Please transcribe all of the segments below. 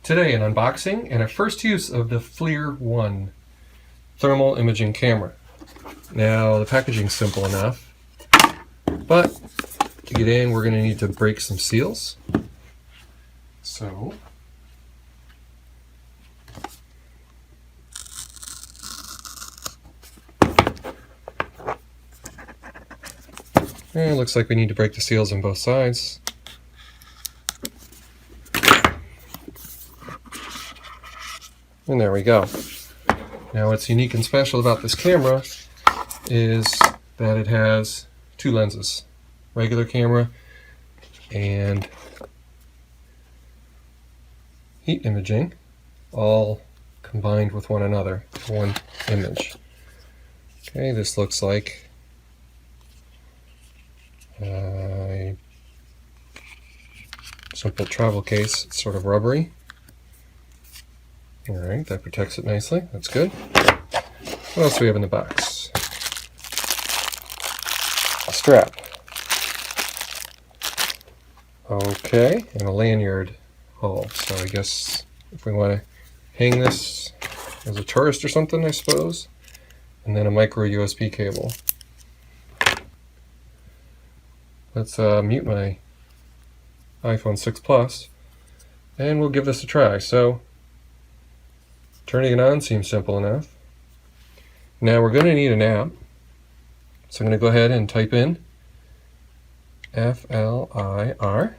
Today, an unboxing and a first use of the FLIR 1 thermal imaging camera. Now, the packaging's simple enough, but to get in, we're going to need to break some seals. So, and it looks like we need to break the seals on both sides. And there we go. Now what's unique and special about this camera is that it has two lenses. Regular camera and heat imaging all combined with one another for one image. Okay, this looks like a simple travel case. It's sort of rubbery. Alright, that protects it nicely. That's good. What else do we have in the box? A strap. Okay, and a lanyard hole. So I guess if we want to hang this as a tourist or something, I suppose. And then a micro USB cable. Let's mute my iPhone 6 Plus and we'll give this a try. So turning it on seems simple enough. Now we're going to need an app. So I'm going to go ahead and type in FLIR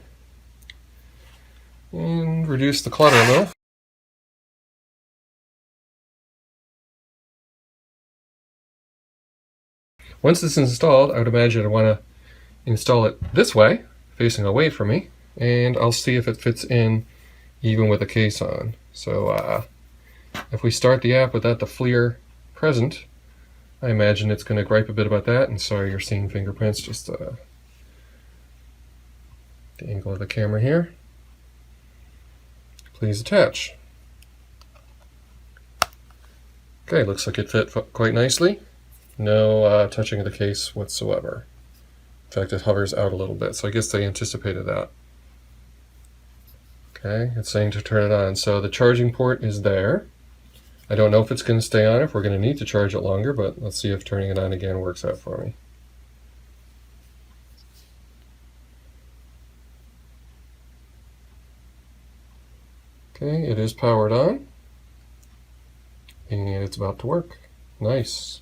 and reduce the clutter a little. Once it's installed, I would imagine I want to install it this way, facing away from me, and I'll see if it fits in even with a case on. So if we start the app without the FLIR present, I imagine it's going to gripe a bit about that, and sorry you're seeing fingerprints, just the angle of the camera here. Please attach. Okay, looks like it fit quite nicely. No touching of the case whatsoever. In fact, it hovers out a little bit, so I guess they anticipated that. Okay, it's saying to turn it on. So the charging port is there. I don't know if it's going to stay on, if we're going to need to charge it longer, but let's see if turning it on again works out for me. Okay, it is powered on, and it's about to work. Nice.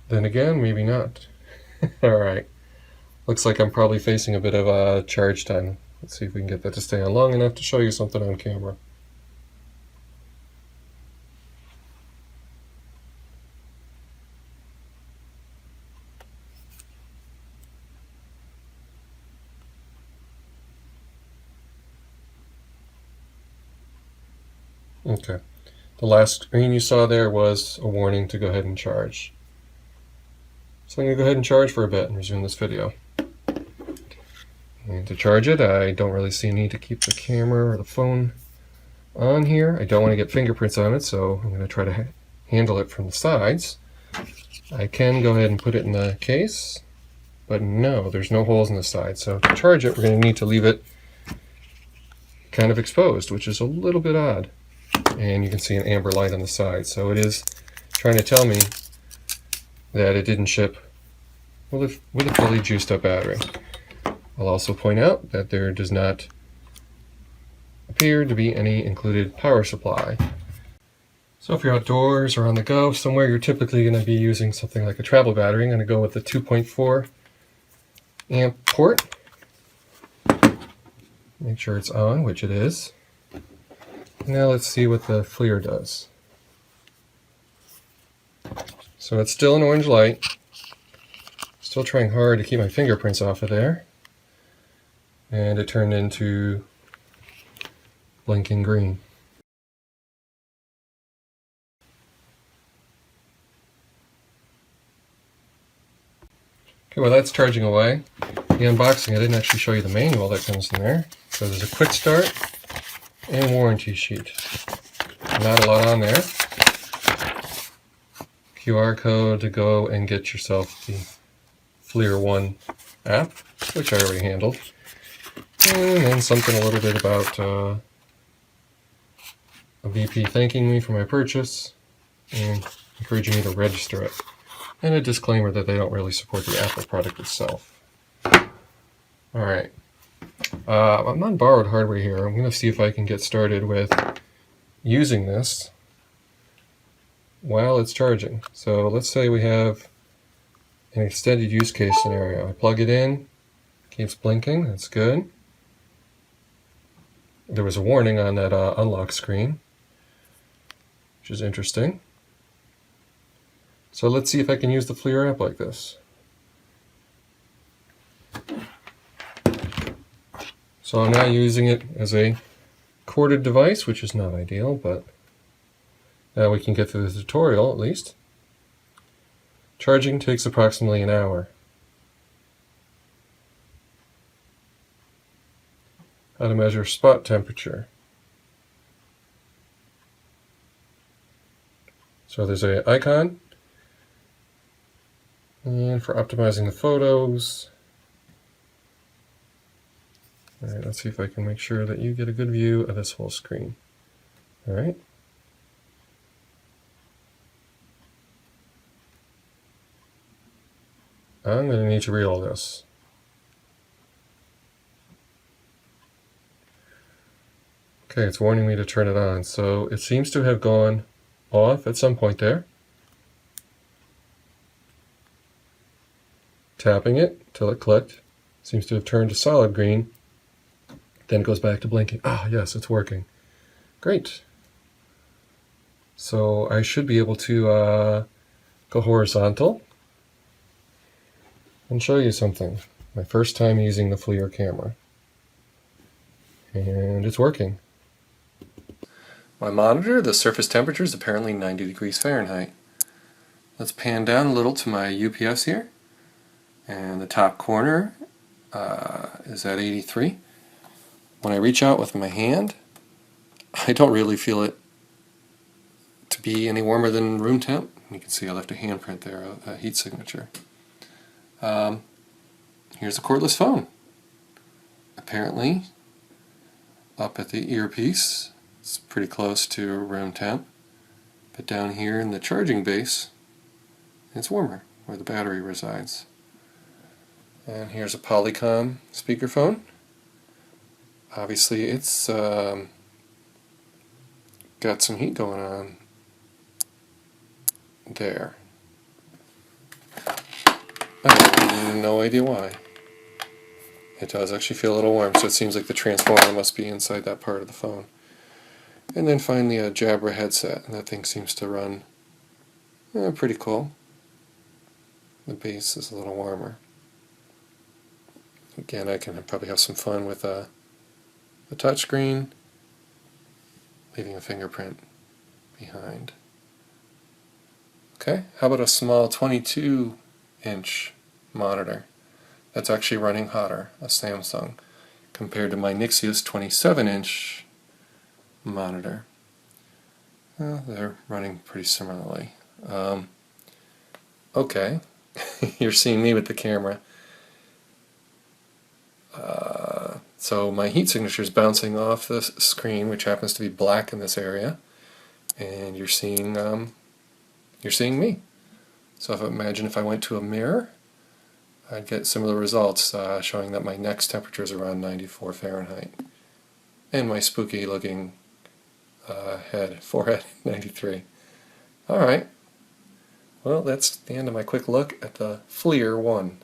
Then again, maybe not. Alright, looks like I'm probably facing a bit of a charge time. Let's see if we can get that to stay on long enough to show you something on camera. Okay, the last screen you saw there was a warning to go ahead and charge. So I'm going to go ahead and charge for a bit and resume this video. And to charge it, I don't really see a need to keep the camera or the phone on here. I don't want to get fingerprints on it, so I'm going to try to handle it from the sides. I can go ahead and put it in the case, but no, there's no holes in the side. So to charge it, we're going to need to leave it kind of exposed, which is a little bit odd. And you can see an amber light on the side. So it is trying to tell me that it didn't ship with a fully juiced up battery. I'll also point out that there does not appear to be any included power supply. So if you're outdoors or on the go somewhere, you're typically going to be using something like a travel battery. I'm going to go with the 2.4 amp port. Make sure it's on, which it is. Now let's see what the FLIR does. So it's still an orange light. Still trying hard to keep my fingerprints off of there. And it turned into blinking green. Okay, well that's charging away. The unboxing, I didn't actually show you the manual that comes in there. So there's a quick start and warranty sheet. Not a lot on there. QR code to go and get yourself the FLIR 1 app, which I already handled. And then something a little bit about a VP thanking me for my purchase and encouraging me to register it. And a disclaimer that they don't really support the Apple product itself. Alright. I'm on borrowed hardware here. I'm going to see if I can get started with using this while it's charging. So let's say we have an extended use case scenario. I plug it in, keeps blinking, that's good. There was a warning on that unlock screen, which is interesting. So let's see if I can use the FLIR app like this. So I'm now using it as a corded device, which is not ideal, but now we can get through the tutorial at least. Charging takes approximately an hour. How to measure spot temperature. So there's an icon. And for optimizing the photos. Alright, let's see if I can make sure that you get a good view of this whole screen. Alright. I'm going to need to read all this. Okay, it's warning me to turn it on, so it seems to have gone off at some point there. Tapping it till it clicked. Seems to have turned to solid green. Then it goes back to blinking. Ah, yes, it's working. Great. So I should be able to go horizontal and show you something. My first time using the FLIR camera. And it's working. My monitor, the surface temperature is apparently 90 degrees Fahrenheit. Let's pan down a little to my UPS here. And the top corner is at 83. When I reach out with my hand, I don't really feel it to be any warmer than room temp. You can see I left a handprint there, a heat signature. Here's a cordless phone. Apparently, up at the earpiece, it's pretty close to room temp. But down here in the charging base, it's warmer, where the battery resides. And here's a Polycom speakerphone. Obviously it's got some heat going on there. I have no idea why. It does actually feel a little warm, so it seems like the transformer must be inside that part of the phone. And then finally a Jabra headset, and that thing seems to run pretty cool. The base is a little warmer. Again, I can probably have some fun with the touchscreen, leaving a fingerprint behind. Okay, how about a small 22-inch monitor? That's actually running hotter, a Samsung, compared to my Nixia's 27-inch monitor. They're running pretty similarly. Okay, you're seeing me with the camera. So my heat signature is bouncing off the screen, which happens to be black in this area, and you're seeing me. So imagine if I went to a mirror, I'd get similar results showing that my neck's temperature is around 94 Fahrenheit, and my spooky looking forehead 93. All right. Well, that's the end of my quick look at the FLIR 1.